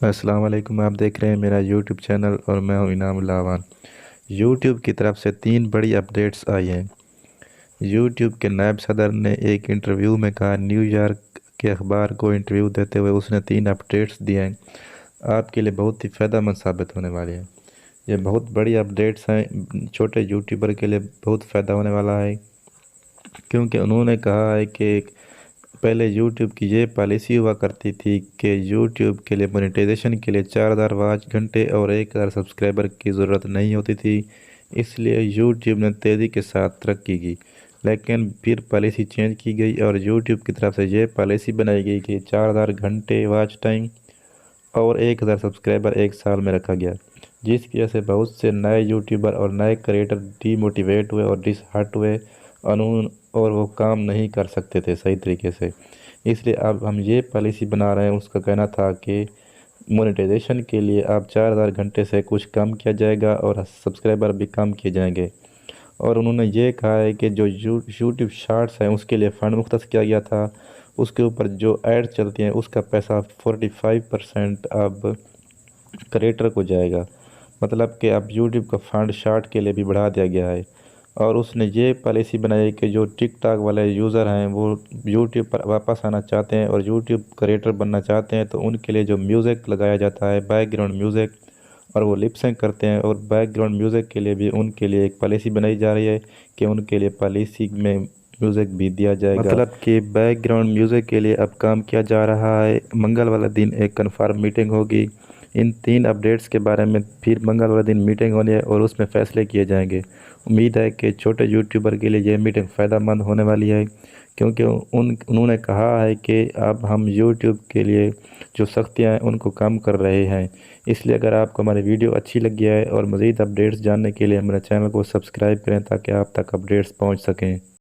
अस्सलाम वालेकुम। आप देख रहे हैं मेरा यूट्यूब चैनल और मैं हूं इनाम लावान। यूट्यूब की तरफ से 3 बड़ी अपडेट्स आई हैं। यूट्यूब के नायब सदर ने एक इंटरव्यू में कहा, न्यूयॉर्क के अखबार को इंटरव्यू देते हुए उसने 3 अपडेट्स दिए हैं। आपके लिए बहुत ही फ़ायदेमंद साबित होने वाली है। ये बहुत बड़ी अपडेट्स हैं, छोटे यूट्यूबर के लिए बहुत फ़ायदा होने वाला है, क्योंकि उन्होंने कहा है कि पहले यूट्यूब की ये पॉलिसी हुआ करती थी कि यूट्यूब के लिए मोनेटाइजेशन के लिए 4000 वॉच घंटे और 1000 सब्सक्राइबर की ज़रूरत नहीं होती थी। इसलिए यूट्यूब ने तेज़ी के साथ तरक्की की। लेकिन फिर पॉलिसी चेंज की गई और यूट्यूब की तरफ से ये पॉलिसी बनाई गई कि 4000 घंटे वॉच टाइम और 1000 सब्सक्राइबर एक साल में रखा गया, जिसकी वजह से बहुत से नए यूट्यूबर और नए क्रिएटर डीमोटिवेट हुए और डिसहार्ट हुए और वो काम नहीं कर सकते थे सही तरीके से। इसलिए अब हम ये पॉलिसी बना रहे हैं। उसका कहना था कि मोनेटाइजेशन के लिए अब 4000 घंटे से कुछ कम किया जाएगा और सब्सक्राइबर भी कम किए जाएंगे। और उन्होंने ये कहा है कि जो यूट्यूब शॉर्ट्स हैं उसके लिए फ़ंड मुख्तस किया गया था, उसके ऊपर जो ऐड चलती हैं उसका पैसा 45% अब क्रिएटर को जाएगा। मतलब कि अब यूट्यूब का फंड शॉर्ट के लिए भी बढ़ा दिया गया है। और उसने ये पॉलिसी बनाई है कि जो टिकटॉक वाले यूज़र हैं वो यूट्यूब पर वापस आना चाहते हैं और यूट्यूब क्रिएटर बनना चाहते हैं, तो उनके लिए जो म्यूज़िक लगाया जाता है बैकग्राउंड म्यूज़िक, और वो लिप सिंक करते हैं, और बैकग्राउंड म्यूज़िक के लिए भी उनके लिए एक पॉलिसी बनाई जा रही है कि उनके लिए पॉलिसी में म्यूज़िक भी दिया जाएगा। मतलब कि बैकग्राउंड म्यूज़िक के लिए अब काम किया जा रहा है। मंगल वाला दिन एक कन्फर्म मीटिंग होगी इन 3 अपडेट्स के बारे में। फिर मंगल वाले दिन मीटिंग होनी है और उसमें फ़ैसले किए जाएंगे। उम्मीद है कि छोटे यूट्यूबर के लिए ये मीटिंग फ़ायदेमंद होने वाली है, क्योंकि उन्होंने कहा है कि अब हम यूट्यूब के लिए जो सख्तियाँ हैं उनको कम कर रहे हैं। इसलिए अगर आपको हमारी वीडियो अच्छी लगी है और मज़ीद अपडेट्स जानने के लिए हमारे चैनल को सब्सक्राइब करें ताकि आप तक अपडेट्स पहुँच सकें।